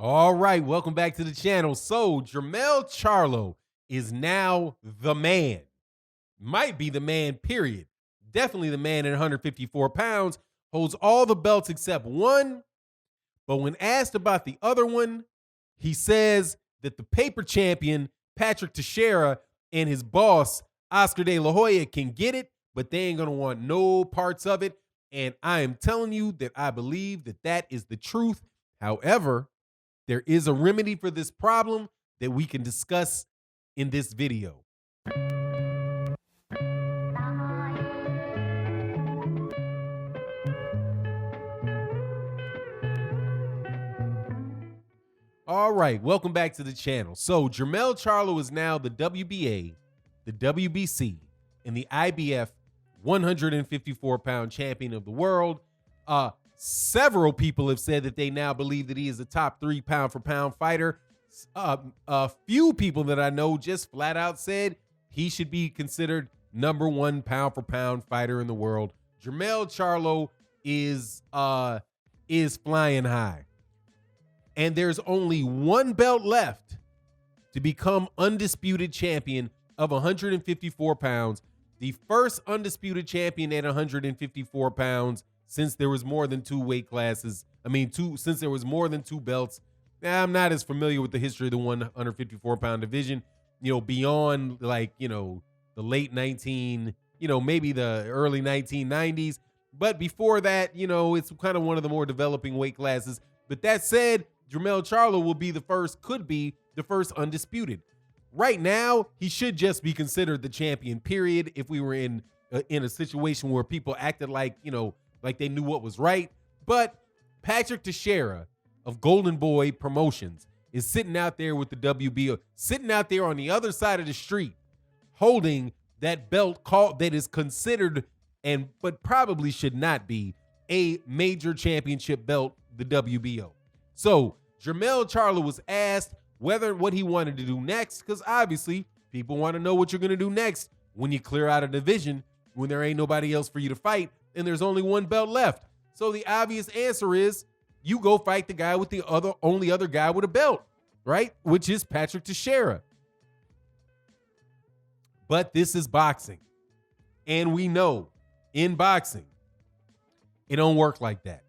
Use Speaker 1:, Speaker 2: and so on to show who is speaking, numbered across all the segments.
Speaker 1: All right, welcome back to the channel. So, Jermell Charlo is now the man. Might be the man, period. Definitely the man at 154 pounds. Holds all the belts except one. But when asked about the other one, he says that the paper champion, Patrick Teixeira, and his boss, Oscar De La Hoya, can get it, but they ain't going to want no parts of it. And I am telling you that I believe that that is the truth. However, there is a remedy for this problem that we can discuss in this video. All right, welcome back to the channel. So Jermell Charlo is now the WBA, the WBC, and the IBF 154-pound champion of the world. Several people have said that they now believe that he is a top 3 pound-for-pound fighter. A few people that I know just flat out said he should be considered number 1 pound-for-pound fighter in the world. Jermell Charlo is flying high. And there's only one belt left to become undisputed champion of 154 pounds. The first undisputed champion at 154 pounds since there was more than 2 weight classes. Since there was more than 2 belts. Now, I'm not as familiar with the history of the 154-pound division, beyond the late maybe the early 1990s. But before that, it's kind of one of the more developing weight classes. But that said, Jermell Charlo could be the first undisputed. Right now, he should just be considered the champion, period, if we were in a situation where people acted like they knew what was right. But Patrick Teixeira of Golden Boy Promotions is sitting out there with the WBO, sitting out there on the other side of the street, holding that belt that is considered but probably should not be a major championship belt, the WBO. So Jermell Charlo was asked what he wanted to do next, because obviously people want to know what you're going to do next when you clear out a division, when there ain't nobody else for you to fight, and there's only one belt left. So the obvious answer is you go fight the guy with the only other guy with a belt, right? Which is Patrick Teixeira. But this is boxing. And we know in boxing, it don't work like that.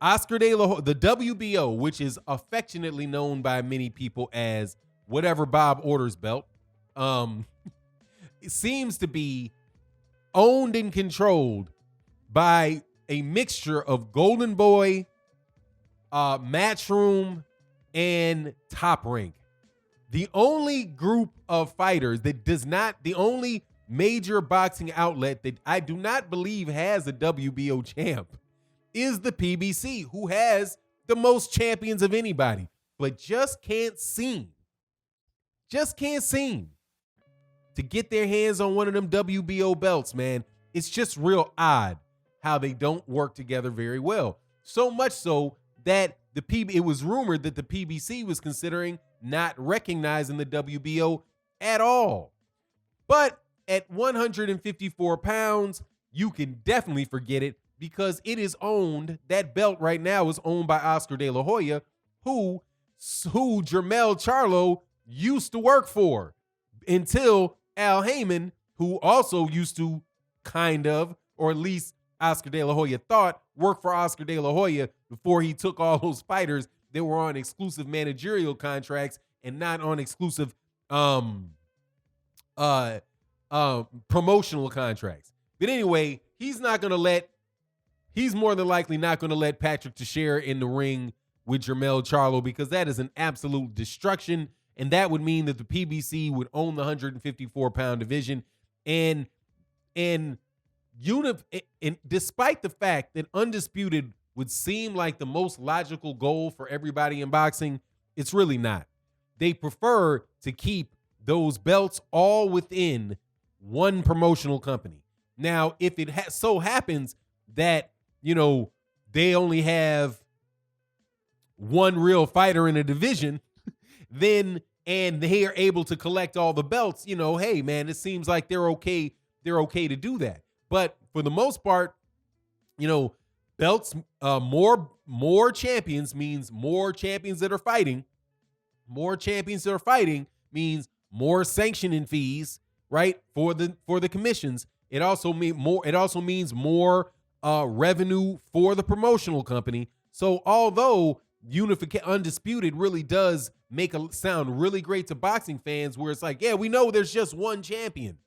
Speaker 1: Oscar De La Hoya, the WBO, which is affectionately known by many people as whatever Bob orders belt, it seems to be owned and controlled by a mixture of Golden Boy, Matchroom, and Top Rank. The only group of fighters the only major boxing outlet that I do not believe has a WBO champ is the PBC, who has the most champions of anybody, but just can't seem to get their hands on one of them WBO belts, man. It's just real odd how they don't work together very well. So much so that it was rumored that the PBC was considering not recognizing the WBO at all. But at 154 pounds, you can definitely forget it, because it is owned, that belt right now is owned by Oscar De La Hoya, who Jermell Charlo used to work for, until Al Heyman, who also used to or at least Oscar De La Hoya thought, worked for Oscar De La Hoya before he took all those fighters that were on exclusive managerial contracts and not on exclusive promotional contracts. But anyway, he's more than likely not going to let Patrick Teixeira in the ring with Jermell Charlo, because that is an absolute destruction. And that would mean that the PBC would own the 154-pound division. And despite the fact that undisputed would seem like the most logical goal for everybody in boxing, it's really not. They prefer to keep those belts all within one promotional company. Now, if it so happens that they only have one real fighter in a division, and they are able to collect all the belts, hey man, it seems like they're okay to do that. But for the most part, belts, more champions means more champions that are fighting. More champions that are fighting means more sanctioning fees, right? For the commissions. It also means more revenue for the promotional company. So although Undisputed really does make it sound really great to boxing fans, where it's like, yeah, we know there's just one champion.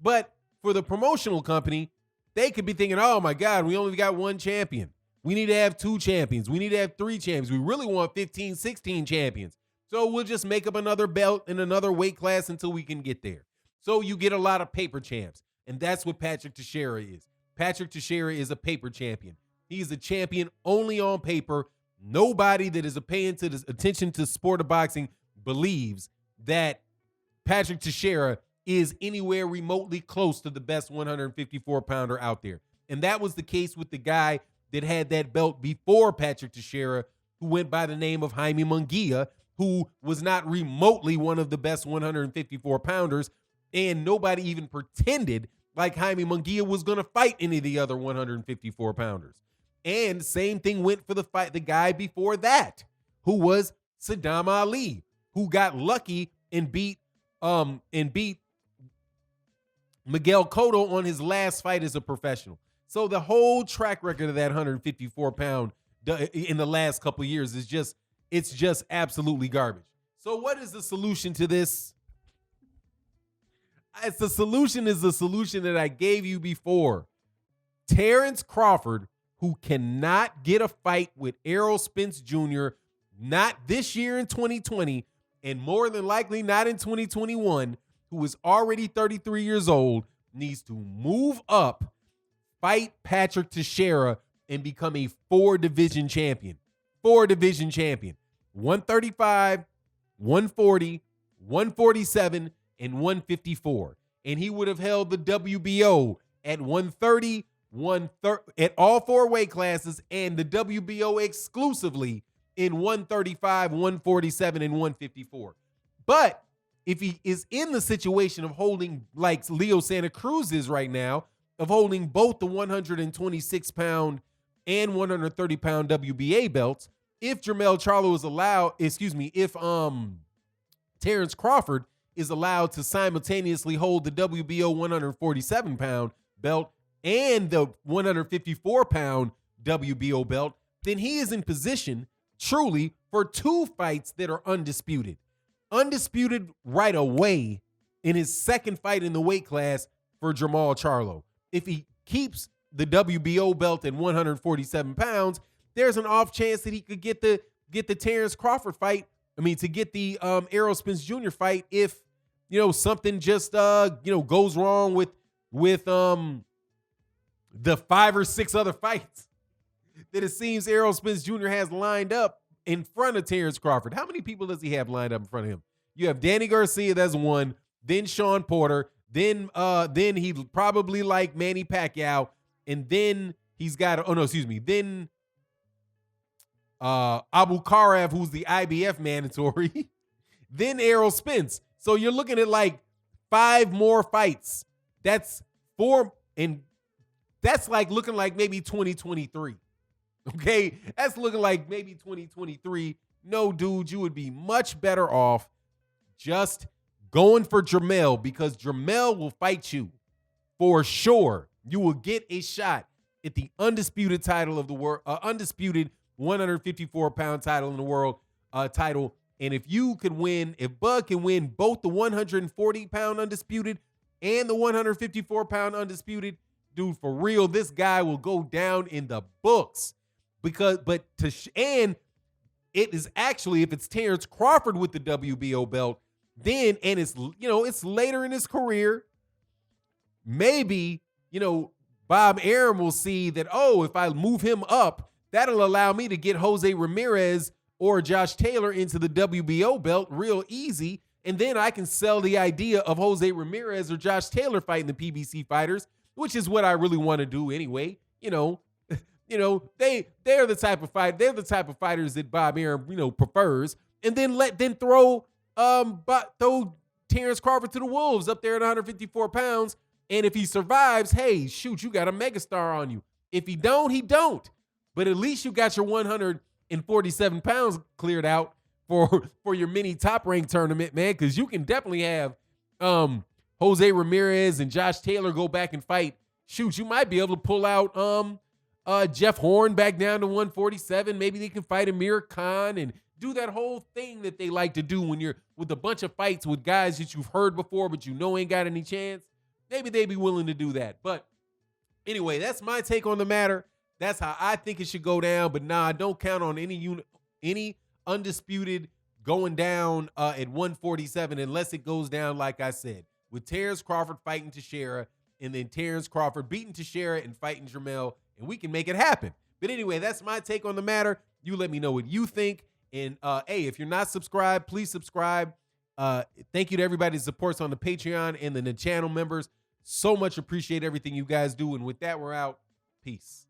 Speaker 1: But for the promotional company, they could be thinking, oh my God, we only got one champion. We need to have 2 champions. We need to have 3 champions. We really want 15, 16 champions. So we'll just make up another belt in another weight class until we can get there. So you get a lot of paper champs. And that's what Patrick Teixeira is. Patrick Teixeira is a paper champion. He's a champion only on paper. Nobody that is paying attention to the sport of boxing believes that Patrick Teixeira is anywhere remotely close to the best 154-pounder out there. And that was the case with the guy that had that belt before Patrick Teixeira, who went by the name of Jaime Munguia, who was not remotely one of the best 154-pounders, and nobody even pretended like Jaime Munguia was going to fight any of the other 154-pounders. And same thing went for the guy before that, who was Saddam Ali, who got lucky and beat Miguel Cotto on his last fight as a professional. So the whole track record of that 154-pound in the last couple of years is just absolutely garbage. So what is the solution to this? The solution is the solution that I gave you before. Terrence Crawford, who cannot get a fight with Errol Spence Jr., not this year in 2020, and more than likely not in 2021, who is already 33 years old, needs to move up, fight Patrick Teixeira, and become a 4-division champion. 4-division champion. 135, 140, 147, and 154. And he would have held the WBO at 130, at all 4 weight classes, and the WBO exclusively in 135, 147, and 154. But if he is in the situation of holding, like Leo Santa Cruz is right now, of holding both the 126-pound and 130-pound WBA belts, if Jermell Charlo is allowed, if Terrence Crawford is allowed to simultaneously hold the WBO 147-pound belt and the 154-pound WBO belt, then he is in position truly for 2 fights that are undisputed. Undisputed right away in his second fight in the weight class for Jermell Charlo. If he keeps the WBO belt at 147 pounds, there's an off chance that he could get the Terrence Crawford fight. To get the Errol Spence Jr. fight if, something just, goes wrong with the 5 or 6 other fights that it seems Errol Spence Jr. has lined up in front of Terrence Crawford. How many people does he have lined up in front of him? You have Danny Garcia, that's 1, then Sean Porter, then he probably like Manny Pacquiao, and then he's got, then Abu Karav, who's the IBF mandatory, then Errol Spence. So you're looking at like 5 more fights. That's 4, and that's like looking like maybe 2023. Okay, that's looking like maybe 2023. No, dude, you would be much better off just going for Jermell, because Jermell will fight you for sure. You will get a shot at the undisputed title of the world, undisputed 154-pound title in the world title. And if Bud can win both the 140-pound undisputed and the 154-pound undisputed, dude, for real, this guy will go down in the books. And it is actually, if it's Terrence Crawford with the WBO belt, then, and it's later in his career, maybe, Bob Arum will see that, if I move him up, that'll allow me to get Jose Ramirez or Josh Taylor into the WBO belt real easy. And then I can sell the idea of Jose Ramirez or Josh Taylor fighting the PBC fighters, which is what I really want to do anyway. They're the type of fighters that Bob Arum, prefers. And then throw Terrence Crawford to the wolves up there at 154 pounds. And if he survives, hey, shoot, you got a megastar on you. If he don't, he don't. but at least you got your 147 pounds cleared out for your mini Top Rank tournament, man, because you can definitely have Jose Ramirez and Josh Taylor go back and fight. Shoot, you might be able to pull out Jeff Horn back down to 147. Maybe they can fight Amir Khan and do that whole thing that they like to do when you're with a bunch of fights with guys that you've heard before but you know ain't got any chance. Maybe they'd be willing to do that. But anyway, that's my take on the matter. That's how I think it should go down. But nah, don't count on any undisputed going down at 147 unless it goes down like I said, with Terrence Crawford fighting Teixeira and then Terrence Crawford beating Teixeira and fighting Jermell, and we can make it happen. But anyway, that's my take on the matter. You let me know what you think. And hey, if you're not subscribed, please subscribe. Thank you to everybody that supports on the Patreon and the channel members. So much appreciate everything you guys do. And with that, we're out. Peace.